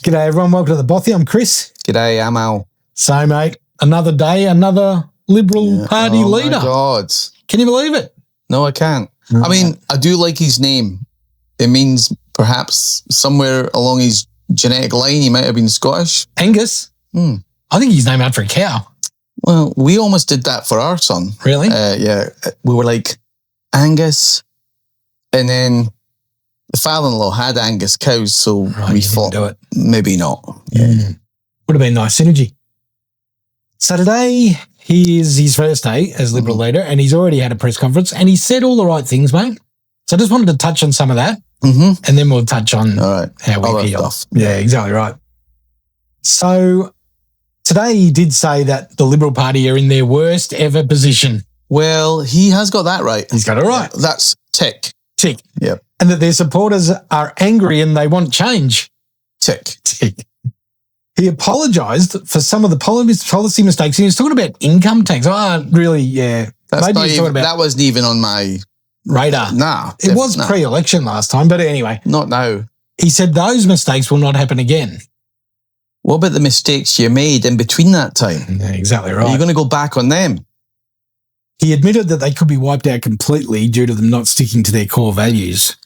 G'day everyone, welcome to the Bothy. I'm Chris. G'day, I'm Al. So mate, another day, another Liberal Party leader. Oh my God. Can you believe it? No, I can't. I mean, I do like his name. It means perhaps somewhere along his genetic line he might have been Scottish. Angus? I think he's named after a cow. Well, we almost did that for our son. Really? Yeah. We were like, Angus. And then the father-in-law had Angus cows, so we thought do it. maybe not. Would have been nice synergy. So today is his first day as Liberal leader, and he's already had a press conference, and he said all the right things, mate. So I just wanted to touch on some of that, and then we'll touch on how we feel. Yeah, exactly right. So today he did say that the Liberal Party are in their worst ever position. Well, he has got that right. He's got it right. Yeah, that's tick. Tick. Yeah. And that their supporters are angry and they want change. Tick. Tick. He apologised for some of the policy mistakes. He was talking about income tax. Oh, really, yeah. That wasn't even on my radar. Nah. It was pre-election last time, but anyway. Not now. He said those mistakes will not happen again. What about the mistakes you made in between that time? Yeah, exactly right. Are you going to go back on them? He admitted that they could be wiped out completely due to them not sticking to their core values.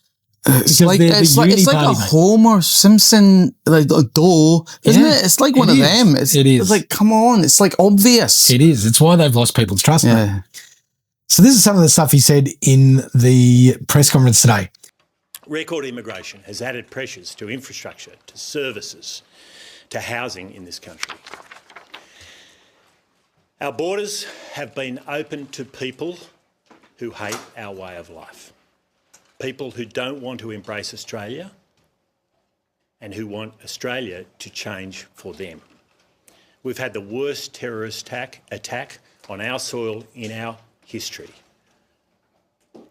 It's like a Homer Simpson isn't it? It's like one of them. It's like, come on, it's like obvious. It is. It's why they've lost people's trust. Yeah. So this is some of the stuff he said in the press conference today. Record immigration has added pressures to infrastructure, to services, to housing in this country. Our borders have been open to people who hate our way of life. People who don't want to embrace Australia and who want Australia to change for them. We've had the worst terrorist attack on our soil in our history.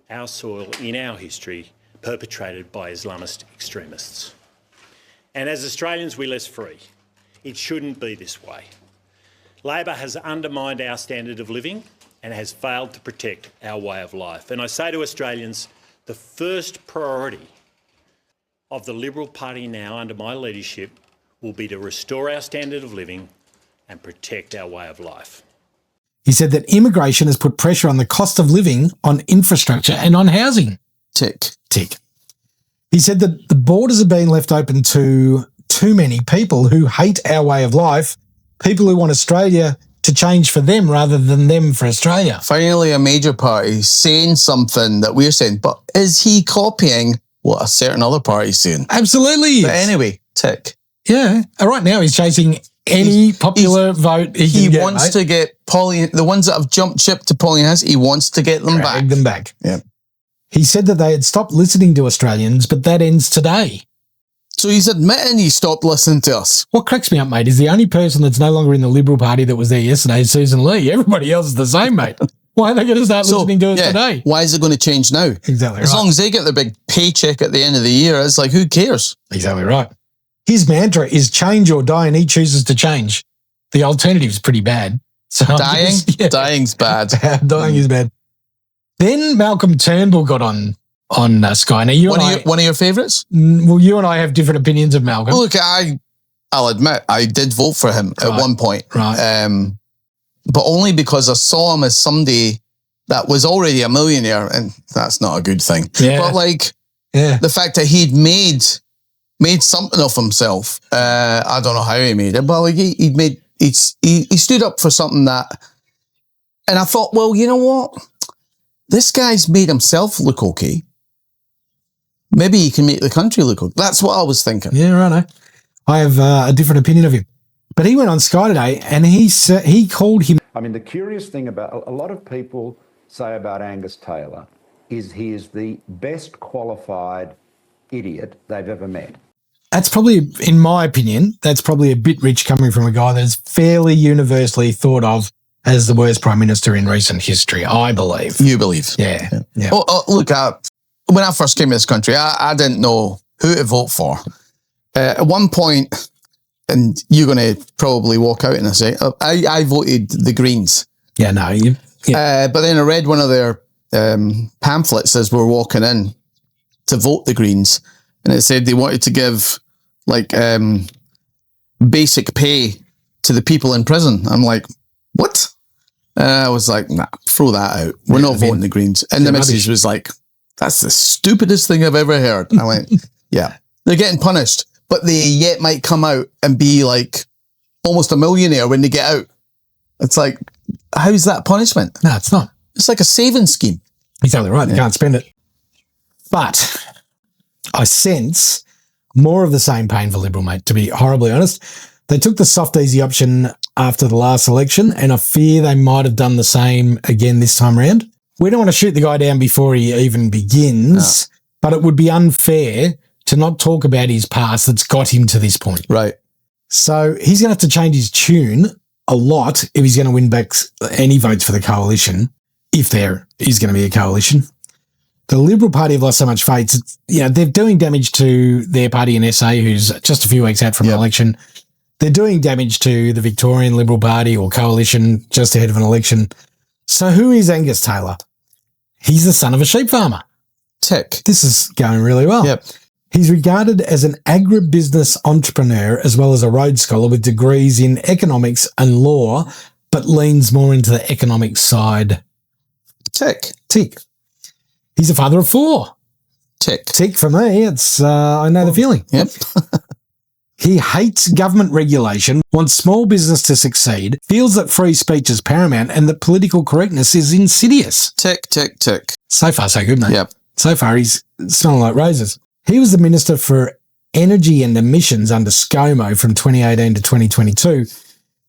Our soil in our history perpetrated by Islamist extremists. And as Australians, we're less free. It shouldn't be this way. Labor has undermined our standard of living and has failed to protect our way of life. And I say to Australians, the first priority of the Liberal Party now under my leadership will be to restore our standard of living and protect our way of life. He said that immigration has put pressure on the cost of living, on infrastructure and on housing. Tick. He said that the borders are being left open to too many people who hate our way of life, people who want Australia to change for them rather than them for Australia. Finally, a major party saying something that we're saying, but is he copying what a certain other party's saying? Absolutely. But anyway, tick. Yeah. Right now he's chasing any popular vote he wants to get the ones that have jumped ship to Pauline House, he wants to get them back. Drag them back. Yeah. He said that they had stopped listening to Australians, but that ends today. So he's admitting he stopped listening to us. What cracks me up, mate, is the only person that's no longer in the Liberal Party that was there yesterday is Susan Lee. Everybody else is the same, mate. Why are they going to start listening to us today? Why is it going to change now? Exactly right. As long as they get their big paycheck at the end of the year, it's like, who cares? Exactly right. His mantra is change or die, and he chooses to change. The alternative is pretty bad. So Dying's bad. Dying is bad. Then Malcolm Turnbull got on Sky. Now, one of your favourites? Well, you and I have different opinions of Malcolm. Well, look, I'll admit, I did vote for him at one point. Right. But only because I saw him as somebody that was already a millionaire, and that's not a good thing. Yeah. But the fact that he'd made something of himself, I don't know how he made it, but he stood up for something that, and I thought, well, you know what? This guy's made himself look okay. Maybe he can make the country look okay. That's what I was thinking. Yeah, right. I have a different opinion of him. But he went on Sky today and he called him. I mean, the curious thing about a lot of people say about Angus Taylor is he is the best qualified idiot they've ever met. That's probably, in my opinion, that's probably a bit rich coming from a guy that's fairly universally thought of as the worst Prime Minister in recent history, I believe. You believe? Yeah. Oh, look, when I first came to this country, I didn't know who to vote for. At one point, and you're going to probably walk out in a second, I voted the Greens. Yeah, no. But then I read one of their pamphlets as we're walking in to vote the Greens, and it said they wanted to give basic pay to the people in prison. I'm like, what? I was like, nah, throw that out. We're not voting the Greens. And the message was like, that's the stupidest thing I've ever heard. I went, yeah, they're getting punished, but they yet might come out and be like almost a millionaire when they get out. It's like, how's that punishment? No, it's not. It's like a saving scheme. Exactly right. They can't spend it. But I sense more of the same pain for Liberal, mate, to be horribly honest. They took the soft, easy option after the last election, and I fear they might have done the same again this time around. We don't want to shoot the guy down before he even begins, but it would be unfair to not talk about his past that's got him to this point. Right. So he's going to have to change his tune a lot if he's going to win back any votes for the coalition, if there is going to be a coalition. The Liberal Party have lost so much faith. They're doing damage to their party in SA, who's just a few weeks out from an election. They're doing damage to the Victorian Liberal Party or coalition just ahead of an election. So who is Angus Taylor? He's the son of a sheep farmer. Tick. This is going really well. Yep. He's regarded as an agribusiness entrepreneur as well as a Rhodes Scholar with degrees in economics and law, but leans more into the economic side. Tick. Tick. He's a father of 4. Tick. Tick for me. It's I know the feeling. Yep. He hates government regulation, wants small business to succeed, feels that free speech is paramount and that political correctness is insidious. Tick, tick, tick. So far, so good, mate. Yep. So far, he's smelling like roses. He was the Minister for Energy and Emissions under ScoMo from 2018 to 2022.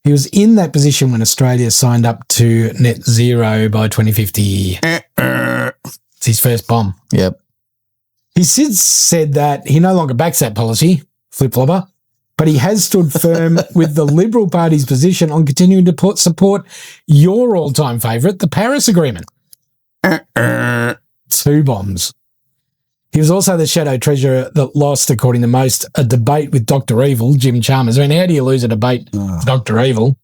He was in that position when Australia signed up to net zero by 2050. It's his first bomb. Yep. He's since said that he no longer backs that policy, flip-flopper, but he has stood firm with the Liberal Party's position on continuing to support your all-time favourite, the Paris Agreement. 2 bombs. He was also the shadow treasurer that lost, according to most, a debate with Dr. Evil, Jim Chalmers. I mean, how do you lose a debate with Dr. Evil?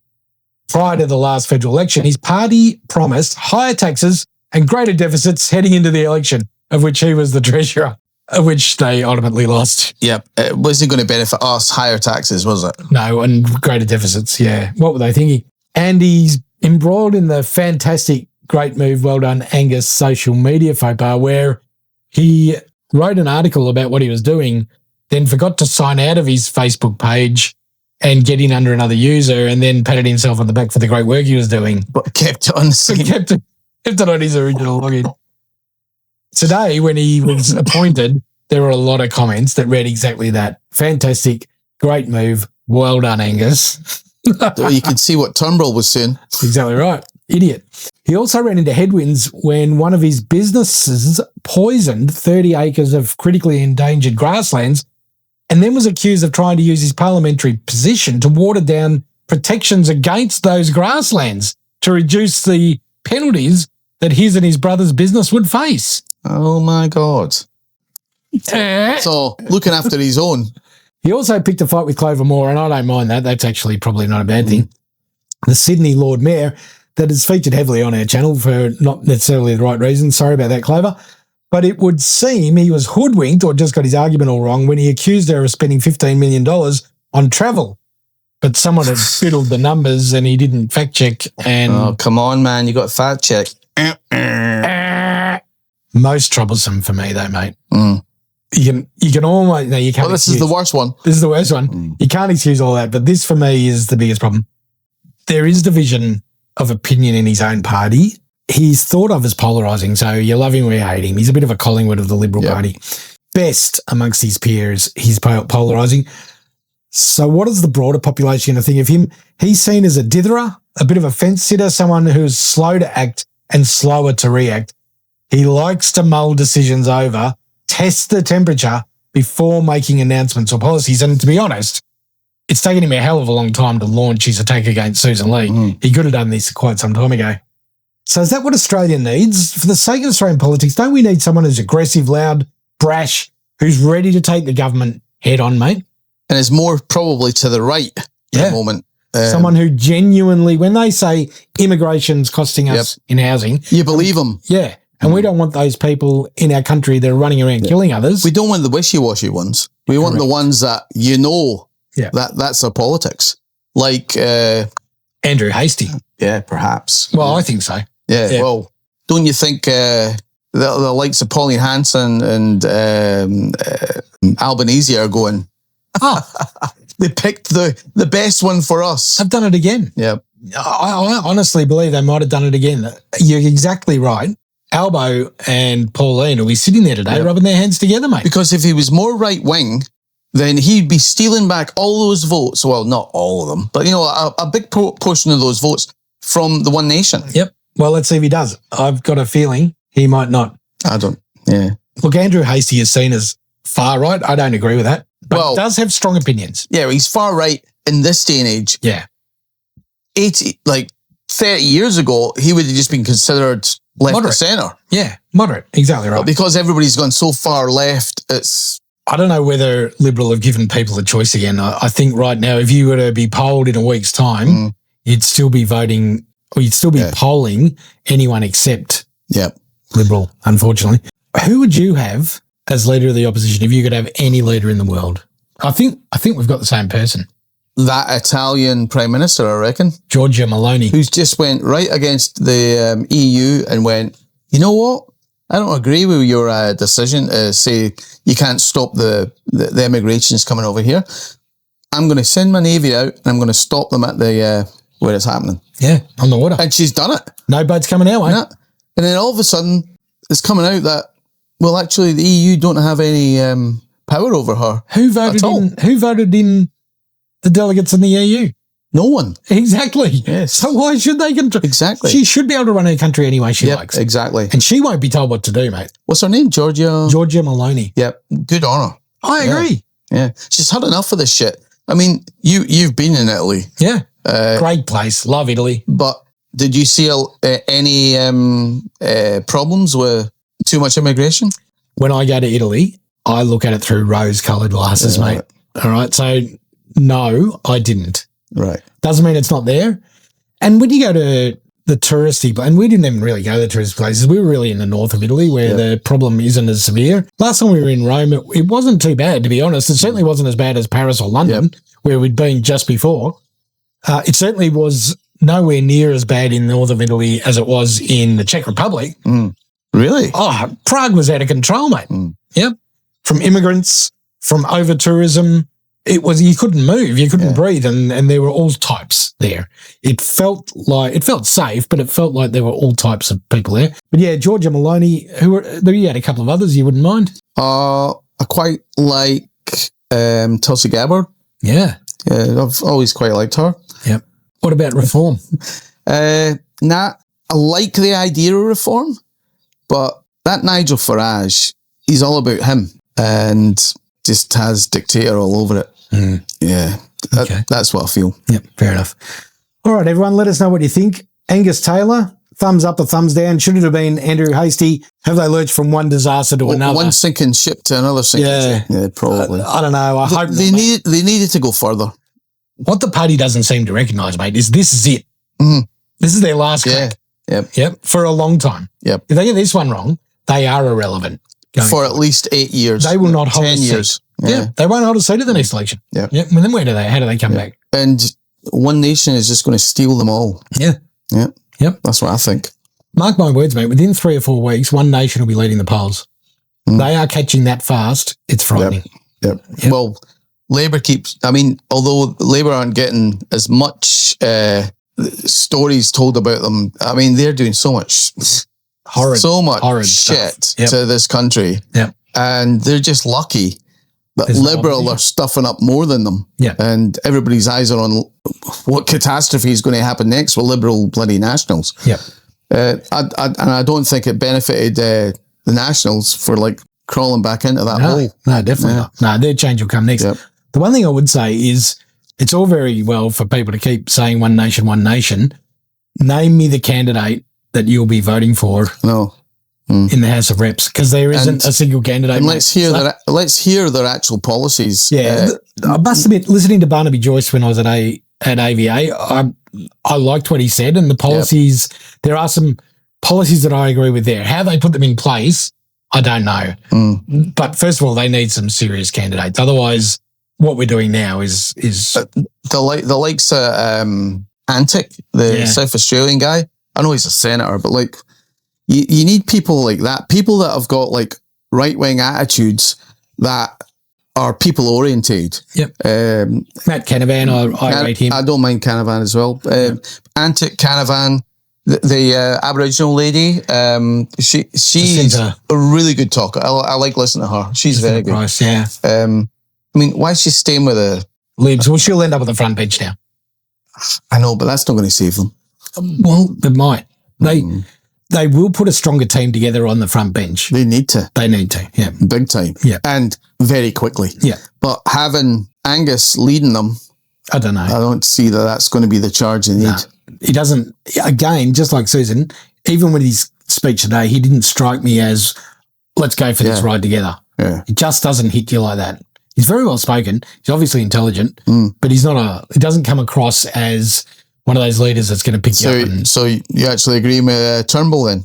Prior to the last federal election, his party promised higher taxes and greater deficits heading into the election, of which he was the treasurer, of which they ultimately lost. Yep. It wasn't going to benefit us, higher taxes, was it? No, and greater deficits, yeah. What were they thinking? And he's embroiled in the fantastic, great move, well done, Angus, social media faux pas, where he wrote an article about what he was doing, then forgot to sign out of his Facebook page and get in under another user, and then patted himself on the back for the great work he was doing. But kept it on the same. Kept it on his original login. Today, when he was appointed, there were a lot of comments that read exactly that. Fantastic, great move, well done, Angus. You can see what Turnbull was saying. Exactly right. Idiot. He also ran into headwinds when one of his businesses poisoned 30 acres of critically endangered grasslands and then was accused of trying to use his parliamentary position to water down protections against those grasslands to reduce the penalties that his and his brother's business would face. Oh, my God. So, looking after his own. He also picked a fight with Clover Moore, and I don't mind that. That's actually probably not a bad thing. The Sydney Lord Mayor, that is featured heavily on our channel for not necessarily the right reasons. Sorry about that, Clover. But it would seem he was hoodwinked or just got his argument all wrong when he accused her of spending $15 million on travel. But someone had fiddled the numbers and he didn't fact check. And oh, come on, man. You got fact check. Most troublesome for me, though, mate. You can almost, no, you can't. Well, this is the worst one. This is the worst one. You can't excuse all that, but this for me is the biggest problem. There is division of opinion in his own party. He's thought of as polarising, so you love him or you hate him. He's a bit of a Collingwood of the Liberal Party. Best amongst his peers, he's polarising. So what is the broader population going to think of him? He's seen as a ditherer, a bit of a fence-sitter, someone who's slow to act and slower to react. He likes to mull decisions over, test the temperature before making announcements or policies. And to be honest, it's taken him a hell of a long time to launch his attack against Susan Lee. He could have done this quite some time ago. So is that what Australia needs? For the sake of Australian politics, don't we need someone who's aggressive, loud, brash, who's ready to take the government head on, mate? And is more probably to the right at the moment. Someone who genuinely, when they say immigration's costing us in housing, you believe them. Yeah. And we don't want those people in our country that are running around killing others. We don't want the wishy-washy ones. We want the ones that Yeah. That's their politics. Like Andrew Hastie. yeah, perhaps. Well, I think so. Yeah. Well, don't you think the likes of Pauline Hanson and Albanese are going? Oh, They picked the best one for us. I've done it again. Yeah. I honestly believe they might have done it again. You're exactly right. Albo and Pauline will be sitting there today rubbing their hands together, mate. Because if he was more right wing, then he'd be stealing back all those votes. Well, not all of them, but a big portion of those votes from the One Nation. Yep. Well, let's see if he does. I've got a feeling he might not. I don't. Yeah. Look, Andrew Hastie is seen as far right. I don't agree with that, but he does have strong opinions. Yeah, he's far right in this day and age. Yeah. 30 years ago, he would have just been considered left Moderate. of centre. Yeah, moderate. Exactly right. But because everybody's gone so far left, it's... I don't know whether Liberal have given people a choice again. I think right now, if you were to be polled in a week's time, you'd still be voting, or you'd still be polling anyone except Liberal, unfortunately. Who would you have as leader of the opposition if you could have any leader in the world? I think we've got the same person. That Italian Prime Minister, I reckon. Giorgia Meloni. Who's just went right against the EU and went, you know what? I don't agree with your decision to say you can't stop the immigrations coming over here. I'm going to send my navy out and I'm going to stop them at the where it's happening. Yeah, on the water. And she's done it. No boats coming our way. Yeah. And then all of a sudden, it's coming out that, well, actually, the EU don't have any power over her. Who voted in the delegates in the EU? No one. Exactly. Yes. So why should they control? Exactly. She should be able to run her country any way she likes. Exactly. And she won't be told what to do, mate. What's her name? Giorgia Meloni. Yep. Good on her. I agree. Yeah. She's had enough of this shit. I mean, you've been in Italy. Yeah. Great place. Love Italy. But did you see any problems with too much immigration? When I go to Italy, I look at it through rose-coloured glasses, mate. All right. So, no, I didn't. Right. Doesn't mean it's not there. And when you go to the touristy, and we didn't even really go to the tourist places, we were really in the north of Italy where the problem isn't as severe. Last time we were in Rome, it wasn't too bad, to be honest. It certainly wasn't as bad as Paris or London, where we'd been just before. It certainly was nowhere near as bad in north of Italy as it was in the Czech Republic. Really? Oh, Prague was out of control, mate. Yep. From immigrants, from over-tourism. It was, you couldn't move, you couldn't breathe, and there were all types there. It felt safe, but it felt like there were all types of people there. But yeah, Giorgia Meloni, you had a couple of others you wouldn't mind? I quite like Tulsi Gabbard. Yeah. I've always quite liked her. Yep. What about reform? I like the idea of reform, but that Nigel Farage, he's all about him and just has dictator all over it. Yeah, that's what I feel. Yep, fair enough. All right, everyone, let us know what you think. Angus Taylor, thumbs up or thumbs down? Should it have been Andrew Hastie? Have they lurched from one disaster to another? One sinking ship to another sinking ship. Yeah, probably. I don't know. I hope they needed to go further. What the party doesn't seem to recognise, mate, is this is it. This is their last crack. Yep. For a long time. Yep. If they get this one wrong, they are irrelevant. For at least 8 years. They will not hold 10 years. Yeah. They won't hold a seat at the next election. Yeah. Well, then how do they come back? And One Nation is just going to steal them all. Yeah. Yeah. Yep. That's what I think. Mark my words, mate. Within 3 or 4 weeks, One Nation will be leading the polls. They are catching that fast. It's frightening. Yep. Well, Labour although Labour aren't getting as much stories told about them, I mean, they're doing so much horrid shit to this country. Yep. And they're just lucky that Liberal are stuffing up more than them. Yeah. And everybody's eyes are on what catastrophe is going to happen next with Liberal bloody Nationals. Yeah. I don't think it benefited the Nationals for crawling back into that hole. No, definitely not. No, their change will come next. Yep. The one thing I would say is it's all very well for people to keep saying One Nation, One Nation. Name me the candidate that you'll be voting for. No. In the House of Reps, because there isn't a single candidate. And let's hear their actual policies. Yeah, I must admit, listening to Barnaby Joyce when I was at AVA, I liked what he said, and the policies. There are some policies that I agree with there. How they put them in place, I don't know. But first of all, they need some serious candidates. Otherwise, what we're doing now is the likes of Antic, the South Australian guy. I know he's a senator, but like you need people like that, people that have got like right-wing attitudes that are people-oriented. Yep. Matt Canavan, I rate him. I don't mind Canavan as well. Antic Canavan, the Aboriginal lady, she's a really good talker. I like listening to her. She's very good. Price, yeah. I mean, why is she staying with the Libs? Well, she'll end up on the front bench now. I know, but that's not going to save them. Well, they might. They will put a stronger team together on the front bench. They need to. Yeah. Big time. Yeah. And very quickly. Yeah. But having Angus leading them, I don't know. I don't see that that's going to be the charge they need. No, he doesn't. Again, just like Susan, even with his speech today, he didn't strike me as, let's go for this ride together. Yeah. It just doesn't hit you like that. He's very well spoken. He's obviously intelligent, but he's not it doesn't come across as one of those leaders that's going to pick you up. So you actually agree with Turnbull then?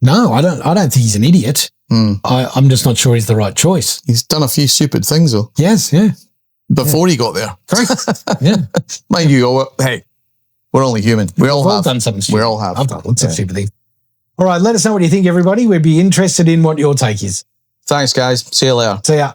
No, I don't think he's an idiot. I'm just not sure he's the right choice. He's done a few stupid things though. Yes, yeah. Before he got there. Correct. Yeah. Mind you, hey, we're only human. We all have done something stupid. We all have. I've done lots of stupid things. All right, let us know what you think, everybody. We'd be interested in what your take is. Thanks, guys. See you later. See ya.